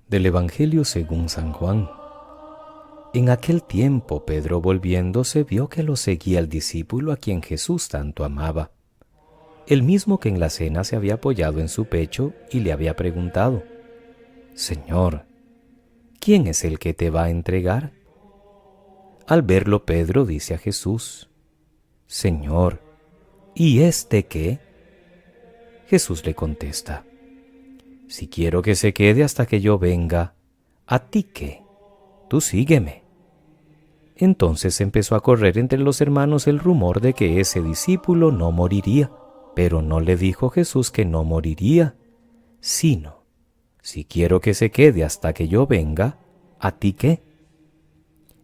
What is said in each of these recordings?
Del Evangelio según San Juan. En aquel tiempo Pedro, volviéndose, vio que lo seguía el discípulo a quien Jesús tanto amaba, el mismo que en la cena se había apoyado en su pecho y le había preguntado: Señor, ¿quién es el que te va a entregar? Al verlo, Pedro dice a Jesús: Señor, ¿y este qué? Jesús le contesta: Si quiero que se quede hasta que yo venga, ¿a ti qué? Tú sígueme. Entonces empezó a correr entre los hermanos el rumor de que ese discípulo no moriría, pero no le dijo Jesús que no moriría, sino: Si quiero que se quede hasta que yo venga, ¿a ti qué?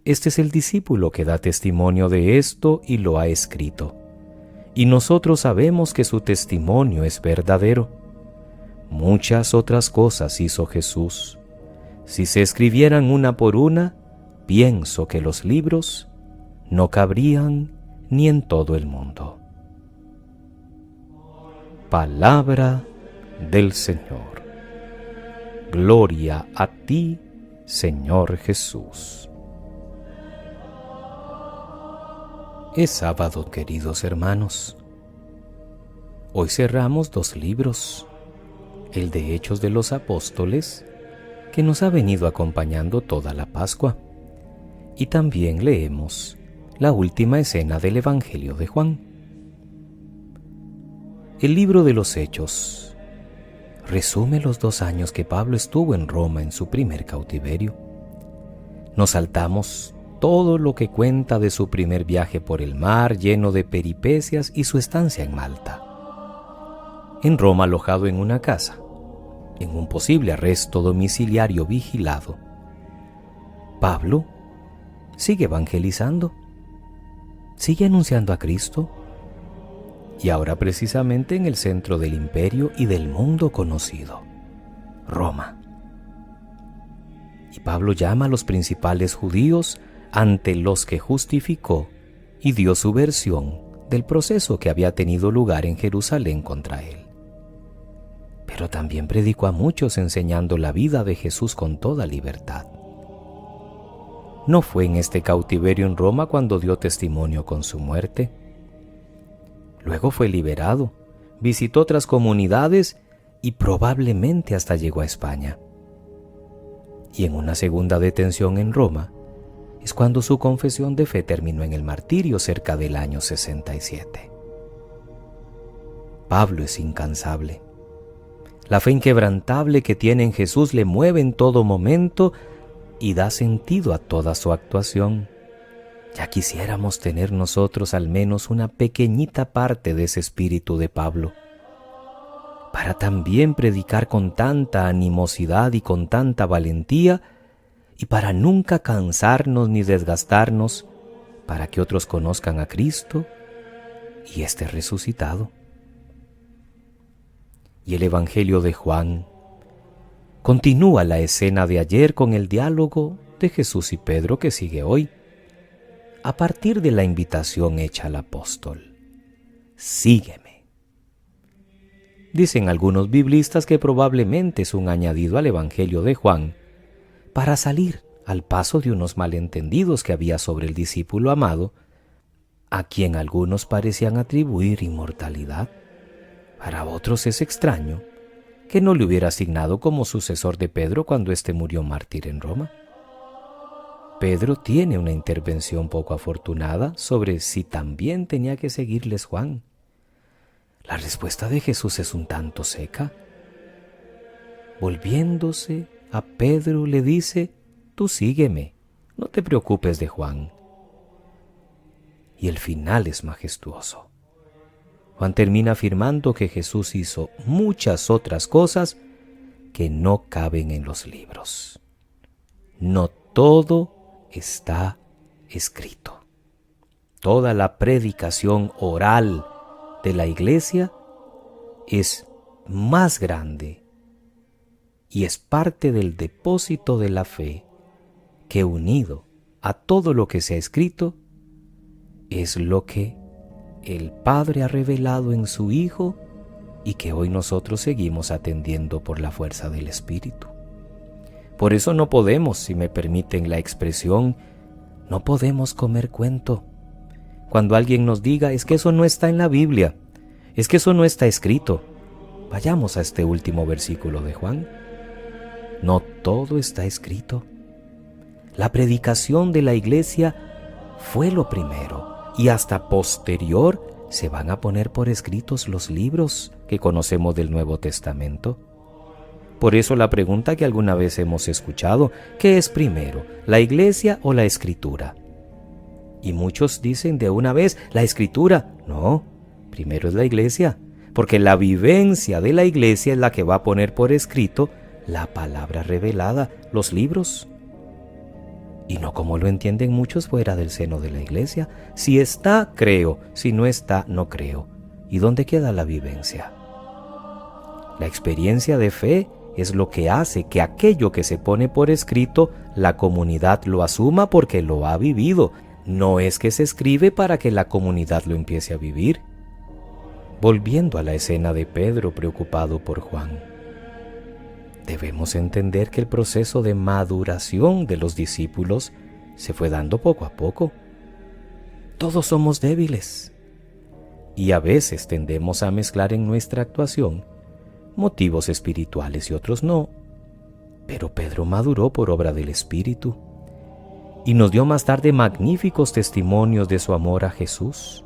Este es el discípulo que da testimonio de esto y lo ha escrito, y nosotros sabemos que su testimonio es verdadero. Muchas otras cosas hizo Jesús. Si se escribieran una por una, pienso que los libros no cabrían ni en todo el mundo. Palabra del Señor. Gloria a ti, Señor Jesús. Es sábado, queridos hermanos. Hoy cerramos 2 libros. El de Hechos de los Apóstoles, que nos ha venido acompañando toda la Pascua, y también leemos la última escena del Evangelio de Juan. El libro de los Hechos resume los 2 años que Pablo estuvo en Roma en su primer cautiverio. Nos saltamos todo lo que cuenta de su primer viaje por el mar lleno de peripecias y su estancia en Malta. En Roma, alojado en una casa, en un posible arresto domiciliario vigilado, Pablo sigue evangelizando, sigue anunciando a Cristo, y ahora precisamente en el centro del imperio y del mundo conocido, Roma. Y Pablo llama a los principales judíos ante los que justificó y dio su versión del proceso que había tenido lugar en Jerusalén contra él. Pero también predicó a muchos enseñando la vida de Jesús con toda libertad. No fue en este cautiverio en Roma cuando dio testimonio con su muerte. Luego fue liberado, visitó otras comunidades y probablemente hasta llegó a España. Y en una segunda detención en Roma es cuando su confesión de fe terminó en el martirio cerca del año 67. Pablo es incansable. La fe inquebrantable que tiene en Jesús le mueve en todo momento y da sentido a toda su actuación. Ya quisiéramos tener nosotros al menos una pequeñita parte de ese espíritu de Pablo, para también predicar con tanta animosidad y con tanta valentía, y para nunca cansarnos ni desgastarnos, para que otros conozcan a Cristo y esté resucitado. Y el Evangelio de Juan continúa la escena de ayer con el diálogo de Jesús y Pedro que sigue hoy, a partir de la invitación hecha al apóstol: sígueme. Dicen algunos biblistas que probablemente es un añadido al Evangelio de Juan para salir al paso de unos malentendidos que había sobre el discípulo amado, a quien algunos parecían atribuir inmortalidad. Para otros es extraño que no le hubiera asignado como sucesor de Pedro cuando éste murió mártir en Roma. Pedro tiene una intervención poco afortunada sobre si también tenía que seguirles Juan. La respuesta de Jesús es un tanto seca. Volviéndose a Pedro le dice: tú sígueme, no te preocupes de Juan. Y el final es majestuoso. Juan termina afirmando que Jesús hizo muchas otras cosas que no caben en los libros. No todo está escrito. Toda la predicación oral de la Iglesia es más grande y es parte del depósito de la fe que, unido a todo lo que se ha escrito, es lo que el Padre ha revelado en su Hijo y que hoy nosotros seguimos atendiendo por la fuerza del Espíritu. Por eso no podemos, si me permiten la expresión, no podemos comer cuento. Cuando alguien nos diga, es que eso no está en la Biblia, es que eso no está escrito, vayamos a este último versículo de Juan. No todo está escrito. La predicación de la iglesia fue lo primero y hasta posterior se van a poner por escritos los libros que conocemos del Nuevo Testamento. Por eso la pregunta que alguna vez hemos escuchado, ¿qué es primero, la iglesia o la escritura? Y muchos dicen de una vez, la escritura. No, primero es la iglesia, porque la vivencia de la iglesia es la que va a poner por escrito la palabra revelada, los libros. Y no como lo entienden muchos fuera del seno de la iglesia. Si está, creo. Si no está, no creo. ¿Y dónde queda la vivencia? La experiencia de fe es lo que hace que aquello que se pone por escrito, la comunidad lo asuma porque lo ha vivido. No es que se escribe para que la comunidad lo empiece a vivir. Volviendo a la escena de Pedro preocupado por Juan, debemos entender que el proceso de maduración de los discípulos se fue dando poco a poco. Todos somos débiles y a veces tendemos a mezclar en nuestra actuación motivos espirituales y otros no. Pero Pedro maduró por obra del Espíritu y nos dio más tarde magníficos testimonios de su amor a Jesús.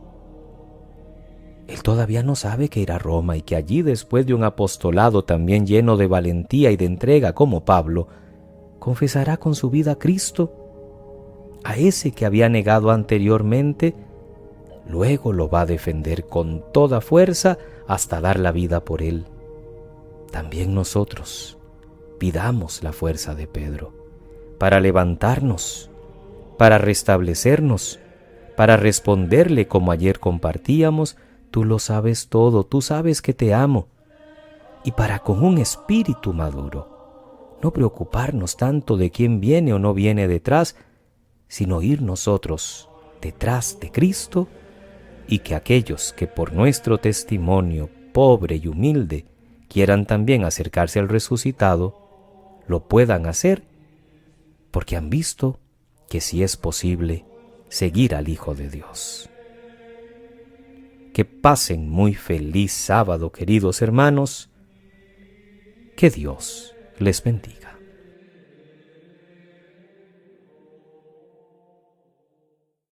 Él todavía no sabe que irá a Roma y que allí, después de un apostolado también lleno de valentía y de entrega como Pablo, confesará con su vida a Cristo. A ese que había negado anteriormente, luego lo va a defender con toda fuerza hasta dar la vida por él. También nosotros pidamos la fuerza de Pedro para levantarnos, para restablecernos, para responderle como ayer compartíamos: tú lo sabes todo, tú sabes que te amo. Y para con un espíritu maduro, no preocuparnos tanto de quién viene o no viene detrás, sino ir nosotros detrás de Cristo, y que aquellos que por nuestro testimonio pobre y humilde quieran también acercarse al resucitado, lo puedan hacer, porque han visto que sí es posible seguir al Hijo de Dios. Que pasen muy feliz sábado, queridos hermanos. Que Dios les bendiga.